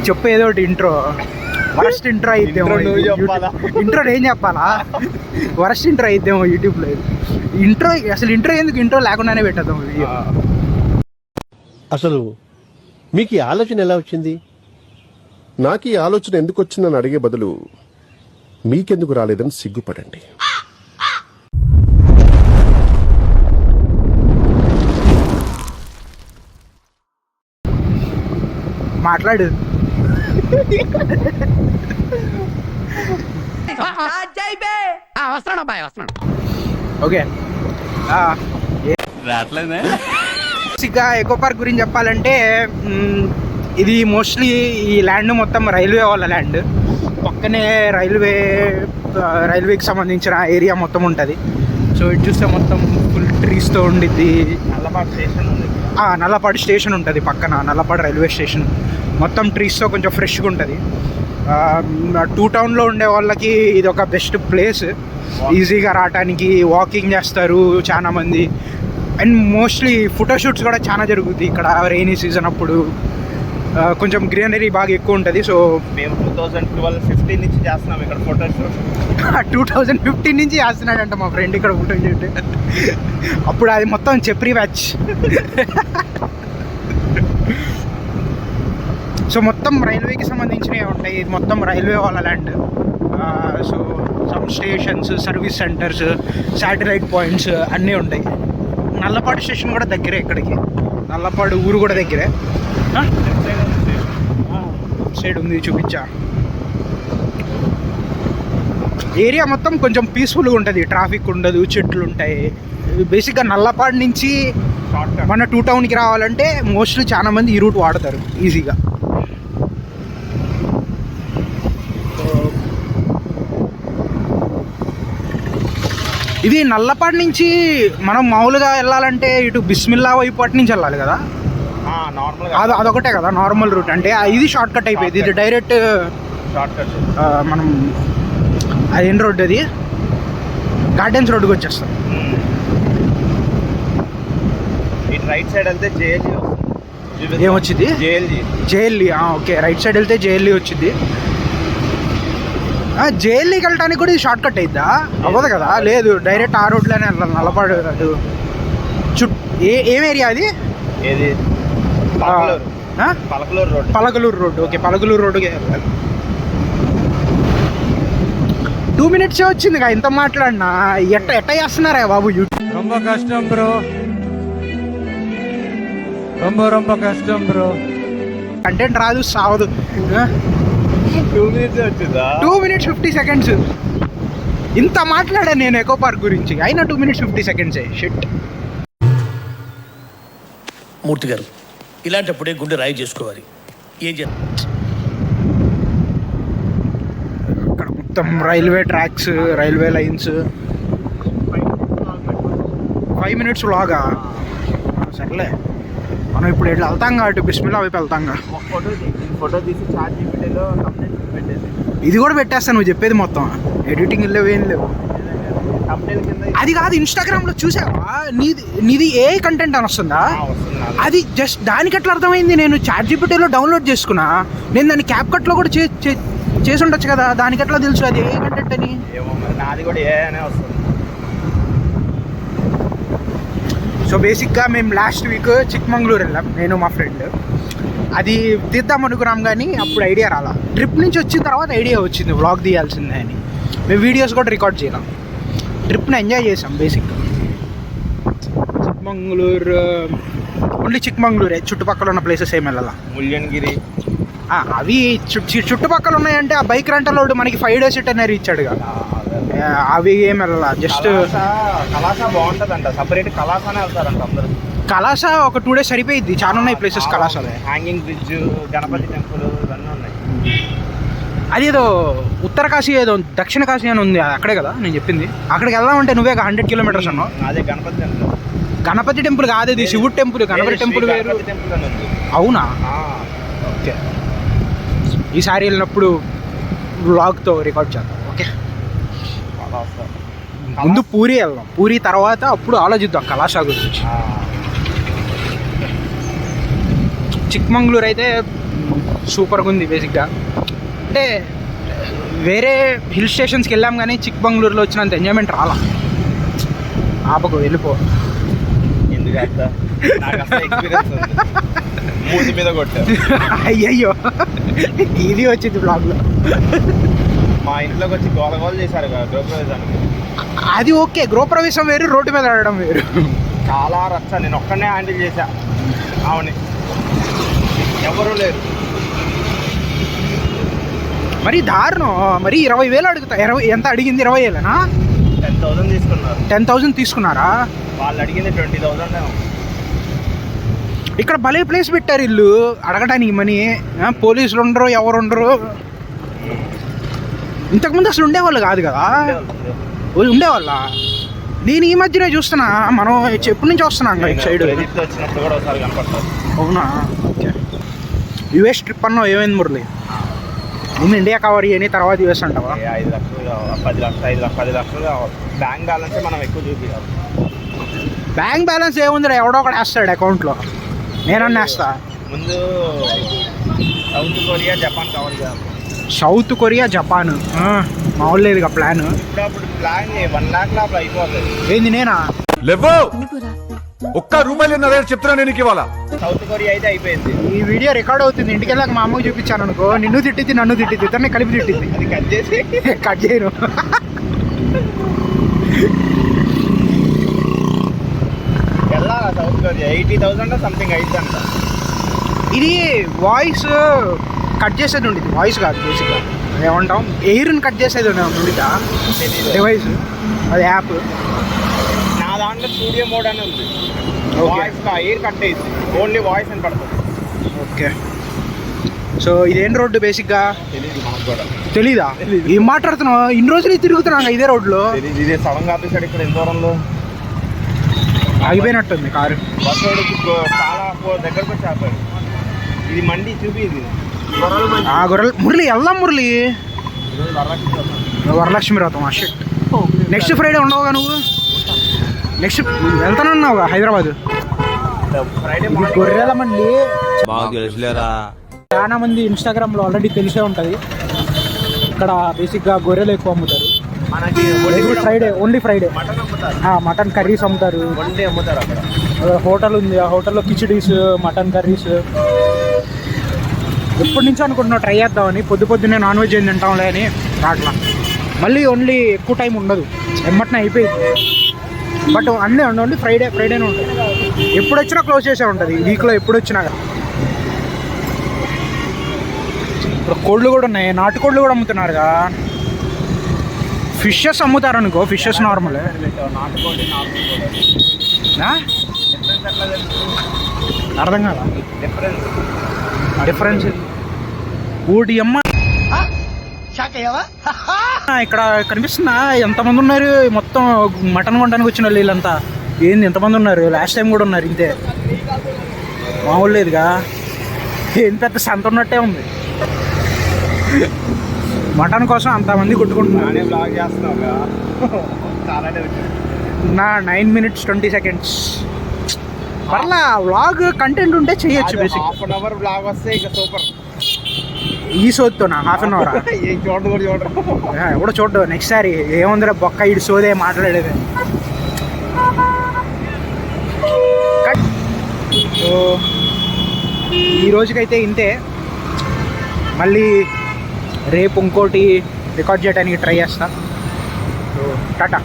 చెప్పు ఏదో ఒకటి ఇంట్రో. వరస్ట్ ఇంట్రో అయిద్దేమో. ఇంట్రో ఏం చెప్పాలా? వరస్ట్ ఇంట్రో అయిద్దేమో యూట్యూబ్లో. ఇంట్రో అసలు ఇంట్రో ఎందుకు? ఇంట్రో లేకుండానే పెట్టేద్దాం వీడియో. అసలు మీకు ఈ ఆలోచన ఎలా వచ్చింది? నాకు ఈ ఆలోచన ఎందుకు వచ్చిందని అడిగే బదులు మీకెందుకు రాలేదని సిగ్గుపడండి. మాట్లాడు. ఓకే, ఎకో పార్క్ గురించి చెప్పాలంటే ఇది మోస్ట్లీ ఈ ల్యాండ్ మొత్తం రైల్వే వాళ్ళ ల్యాండ్. పక్కనే రైల్వేకి సంబంధించిన ఏరియా మొత్తం ఉంటుంది. సో ఇది చూస్తే మొత్తం ఫుల్ ట్రీస్తో ఉండిద్ది. నల్లపాడు స్టేషన్ ఉంటుంది పక్కన. నల్లపాడు రైల్వే స్టేషన్ మొత్తం ట్రీస్తో కొంచెం ఫ్రెష్గా ఉంటుంది. టూ టౌన్లో ఉండే వాళ్ళకి ఇది ఒక బెస్ట్ ప్లేస్. ఈజీగా రావడానికి, వాకింగ్ చేస్తారు చాలామంది. అండ్ మోస్ట్లీ ఫోటోషూట్స్ కూడా చాలా జరుగుతాయి ఇక్కడ రెయినీ సీజన్ అప్పుడు. కొంచెం గ్రీనరీ బాగా ఎక్కువ ఉంటుంది. సో మేము 2015 నుంచి చేస్తున్నాం ఇక్కడ ఫోటోషూట్. 2015 నుంచి చేస్తున్నాడంట మా ఫ్రెండ్ ఇక్కడ ఫోటోషూట్. అప్పుడు అది మొత్తం చెప్రీ బ్యాచ్. సో మొత్తం రైల్వేకి సంబంధించినవి ఉంటాయి. ఇది మొత్తం రైల్వే వాళ్ళ land. So some stations, service centres, satellite points అన్నీ ఉంటాయి. నల్లపాడు స్టేషన్ కూడా దగ్గరే ఇక్కడికి. నల్లపాడు ఊరు కూడా దగ్గరే. సైడ్ ఉంది, చూపించా. ఏరియా మొత్తం కొంచెం పీస్ఫుల్గా ఉంటుంది. ట్రాఫిక్ ఉండదు, చెట్లు ఉంటాయి. బేసిక్గా నల్లపాడు నుంచి మన టూ టౌన్కి రావాలంటే మోస్ట్లీ చాలా మంది ఈ రూట్ వాడతారు ఈజీగా. ఇది నల్లపాడు నుంచి మనం మామూలుగా వెళ్ళాలంటే ఇటు బిస్మిల్లా వైపు అటు నుంచి వెళ్ళాలి కదా. అదొకటే కదా నార్మల్ రూట్. అంటే ఇది షార్ట్ కట్ అయిపోయింది. ఇది డైరెక్ట్ మనం అదేం రోడ్, అది గార్డెన్స్ రోడ్కి వచ్చేస్తాం. రైట్ సైడ్ వెళ్తే ఏమొచ్చింది? జేఎల్ఈ. ఓకే, రైట్ సైడ్ వెళ్తే జేఎల్ఈ వచ్చింది. జేఎల్ఈకి వెళ్ళడానికి కూడా ఇది షార్ట్ కట్ అయిద్దా? అవ్వదు కదా. లేదు, డైరెక్ట్ ఆ రోడ్లోనే వెళ్ళాలి. నల్లపాడు అటు ఏం ఏరియా అది? పలకలూరు రోడ్. ఓకే, పలకలూరు రోడ్డుకి వెళ్ళాలి. 2 minutes వచ్చింది కదా. ఇంత మాట్లాడినా ఎట్ట చేస్తున్నారా బాబు? ரொம்ப కష్టం బ్రో, ரொம்ப కష్టం బ్రో. కంటెంట్ రాదు, సావదు. 2 minutes వచ్చిందా? 2 minutes 50 seconds. ఇంత మాట్లాడాను నేను ఎకో పార్క్ గురించి, అయినా 2 minutes 50 seconds. షిట్. మూర్తి గారు, ఇలాంటప్పుడే గుండె రాయి చేసుకోవాలి. ఏం చేస్తారు? అక్కడ మొత్తం railway tracks, railway lines. 5 minutes లాగా. సర్లే, మనం ఇప్పుడు ఇట్లా వెళ్తాం కాబట్టి బిస్మిల్లా వైపు వెళ్తాం. ఫోటో తీసి ChatGPTలో పెట్టేసి ఇది కూడా పెట్టేస్తాను. నువ్వు చెప్పేది మొత్తం ఎడిటింగ్ లేవు, ఏం లేవు. అది కాదు, ఇన్స్టాగ్రామ్లో చూసావా? నీది ఏ కంటెంట్ అని వస్తుందా? అది జస్ట్ దానికి ఎట్లా అర్థమైంది? నేను ChatGPTలో డౌన్లోడ్ చేసుకున్నా. నేను దాన్ని CapCutలో కూడా చేసి ఉండొచ్చు కదా. దానికి ఎట్లా తెలుసు అది ఏ కంటెంట్ అని? నాది కూడా ఏ అనే వస్తుంది. సో బేసిక్గా మేము లాస్ట్ వీక్ చిక్మంగళూరు వెళ్ళాం, నేను మా ఫ్రెండ్. అది తీద్దాం అనుకున్నాం కానీ అప్పుడు ఐడియా రాలా. ట్రిప్ నుంచి వచ్చిన తర్వాత ఐడియా వచ్చింది వ్లాగ్ తీయాల్సిందే అని. మేము వీడియోస్ కూడా రికార్డ్ చేయలేం. ట్రిప్ని ఎంజాయ్ చేసాం. బేసిక్గా చిక్మంగళూరు ఓన్లీ చిక్మంగళూరే, చుట్టుపక్కల ఉన్న ప్లేసెస్ ఏమి వెళ్ళాల. ముల్యన్గిరి అవి చుట్టుపక్కల ఉన్నాయంటే. ఆ బైక్ రెంటల్ మనకి 5 days ఇట్టనే ఇచ్చాడు కదా. అవి ఏం వెళ్ళాల. జస్ట్ కలాస బాగుంటుందంట. సపరేట్ కలాసానే వెళ్తారంట అందరూ. కలాస ఒక 2 days సరిపోయిద్ది. చాలా ఉన్నాయి ప్లేసెస్ కలాసాలో. హ్యాంగింగ్ బ్రిడ్జ్, గణపతి టెంపుల్ ఇవన్నీ ఉన్నాయి. అదేదో ఉత్తర కాశీ, ఏదో దక్షిణ కాశీ అని ఉంది, అక్కడే కదా నేను చెప్పింది. అక్కడికి వెళ్దామంటే నువ్వే 100 kilometers అన్నావు. అదే గణపతి టెంపుల్. గణపతి టెంపుల్ కాదు, ఇది శివుడు టెంపుల్. గణపతి టెంపుల్ వేరు. అవునా? ఓకే, ఈసారి వెళ్ళినప్పుడు వ్లాగ్తో రికార్డ్ చేద్దాం. ఓకే, ముందు పూరి వెళ్దాం. పూరి తర్వాత అప్పుడు ఆలోచిద్దాం కళాశా గురించి. చిక్మంగళూరు అయితే సూపర్గా ఉంది బేసిక్గా. అంటే వేరే హిల్ స్టేషన్స్కి వెళ్ళాం కానీ చిక్మంగళూరులో వచ్చినంత ఎంజాయ్మెంట్ రాలా. ఆపకు వెళ్ళిపో. ఎందుకు అట్లా? నాకు అసలు ఎక్స్పీరియన్స్ ఉంది. మూతి మీద కొట్టారు. అయ్యయ్యో ఇది వచ్చింది బ్లాగ్లో. మా ఇంట్లోకి వచ్చి గోల చేశారు కదా గృహప్రవేశానికి. అది ఓకే, గృహప్రవేశం వేరు, రోడ్డు మీద ఆడడం వేరు. చాలా రచ్చ. నేను ఒక్కనే హ్యాండిల్ చేశా ఆమెని, ఎవరూ లేరు. మరి దారుణం. మరి 20,000 అడుగుతా. ఎంత అడిగింది? 20,000నా? 10,000 తీసుకున్నారు. 10,000 తీసుకున్నారా? వాళ్ళు అడిగింది 20,000. ఇక్కడ భలే ప్లేస్ పెట్టారు ఇల్లు అడగడానికి మనీ. పోలీసులు ఉండరు, ఎవరు ఉండరు. ఇంతకుముందు అసలు ఉండేవాళ్ళు కాదు కదా. ఉండేవాళ్ళ? నేను ఈ మధ్యనే చూస్తున్నా. మనం ఎప్పటి నుంచి వస్తున్నాం ఇటు సైడ్. వచ్చినప్పుడు కూడా ఒకసారి కనపడతారు. అవునా? ఓకే. యుఎస్ ట్రిప్ అన్నావు, ఏమైంది మురళి? ముందు ఇండియా కవర్ చేయని తర్వాత యుఎస్ అంటావా? 5 లక్షలు కావాలి, 10 లక్షలు కావాలి. బ్యాంక్ బ్యాలెన్స్ మనం ఎక్కువ చూపించాలి. బ్యాంక్ బ్యాలెన్స్ ఏముంది? ఎవడో ఒకటి వేస్తాడు అకౌంట్లో. నేనన్నా వేస్తా. ముందు సౌత్ కొరియా, జపాన్ కవర్ చేయాలి. సౌత్ కొరియా, జపాన్ మామూలు లేదుగా ప్లాన్. ఇప్పుడు ప్లాన్ 1 lakh లోపల అయిపోతుంది. ఏంది నేనా? లేవో ఒక్క రూపాయలు చెప్తున్నా నేను ఇవాళ. సౌత్ కొరియా అయితే అయిపోయింది. ఈ వీడియో రికార్డ్ అవుతుంది. ఇంటికి వెళ్ళాక మా అమ్మకి చూపించాను అనుకో, నిన్ను తిట్టింది, నన్ను తిట్టింది, ఇద్దరిని కలిపి తిట్టింది. అది కట్ చేసి కట్ చేయను. వెళ్ళాలా సౌత్ కొరియా? 80,000 సంథింగ్ అయిద్దంట. ఇది వాయిస్ కట్ చేసేది ఉండేది. వాయిస్ కాదు బేసిక్గా, ఏమంటాం, ఎయిర్ని కట్ చేసేది ఉండేదా డివైస్? అది యాప్. నా దాంట్లో స్టూడియో మోడ్ అని ఉంది. Okay. వాయిస్ ఎయిర్ కట్ అయ్యింది, ఓన్లీ వాయిస్ అని పడుతుంది. ఓకే. సో ఇదేం రోడ్డు బేసిక్గా? తెలియదు మనకు కూడా. తెలీదా? ఏం మాట్లాడుతున్నావు? ఇన్ని రోజులు తిరుగుతున్నాను ఇదే రోడ్లో. తెలియదు. ఇదే సడన్ గా ఆపేసాడు ఇక్కడ ఎంత దూరంలో. ఆగిపోయినట్టుంది కారు. బస్సోడికి చాలా దగ్గరకు వచ్చి ఆపాడు. ఇది మండి చూపి. ఇది గొర్రెలు. మురళి వెళ్దాం మురళి. వరలక్ష్మి వ్రతం. షిట్. నెక్స్ట్ ఫ్రైడే ఉండవుగా నువ్వు? నెక్స్ట్ వెళ్తానన్నావుగా హైదరాబాద్. ఫ్రైడే గొర్రెల మండి మాకు తెలుసులేరా. చాలా మంది ఇన్స్టాగ్రామ్లో ఆల్రెడీ తెలిసే ఉంటుంది. ఇక్కడ బేసిక్గా గొర్రెలు ఎక్కువ అమ్ముతారు. మనకి ఫ్రైడే, ఓన్లీ ఫ్రైడే మటన్ అమ్ముతారు. మటన్ కర్రీస్ అమ్ముతారు. వండి అమ్ముతారు అక్కడ. హోటల్ ఉంది, ఆ హోటల్లో కిచిడీస్, మటన్ కర్రీస్. ఎప్పటి నుంచో అనుకుంటున్నావు ట్రై చేద్దామని. పొద్దున్నే నాన్ వెజ్ ఏం తింటాంలే అని అట్లా. మళ్ళీ ఓన్లీ ఎక్కువ టైం ఉండదు, ఎమ్మటనే అయిపోయింది. బట్ అన్నీ ఓన్లీ ఫ్రైడేనే ఉంటుంది. ఎప్పుడు వచ్చినా క్లోజ్ చేసే ఉంటుంది వీక్లో, ఎప్పుడు వచ్చినా. ఇప్పుడు కోళ్ళు కూడా ఉన్నాయి, నాటుకోళ్ళు కూడా అమ్ముతున్నారుగా. ఫిషెస్ అమ్ముతారు అనుకో, ఫిషెస్ నార్మల్. నాటుకోడి అర్థం కాదా డిఫరెన్స్? ఊడి అమ్మ. ఇక్కడ కనిపిస్తుందా ఎంతమంది ఉన్నారు? మొత్తం మటన్ వండడానికి వచ్చిన వాళ్ళు వీళ్ళంతా. ఏంది ఎంతమంది ఉన్నారు? లాస్ట్ టైం కూడా ఉన్నారు ఇంతే. మామూలు లేదుగా. ఏం పెద్ద సంత ఉన్నట్టే ఉంది. మటన్ కోసం అంతమంది కొట్టుకుంటున్నారు. బ్లాగ్ చేస్తున్నావు చాలా నా 9 minutes 20 seconds. పర్లా వ్లాగ్ కంటెంట్ ఉంటే చేయొచ్చు. బేసిక్ 1/2 hour బ్లాగ్ వస్తే ఇక సూపర్. ఈ సోద్తోనా 1/2 hour? ఏం చూడదు కూడా చూడరు. ఎవడో చూడ్డు. నెక్స్ట్ సారి ఏముందిరా బొక్క ఇటు సోదే మాట్లాడేది. సో ఈ రోజుకైతే ఇంతే. మళ్ళీ రేపు ఇంకోటి రికార్డ్ చేయడానికి ట్రై చేస్తా. సో టాటా.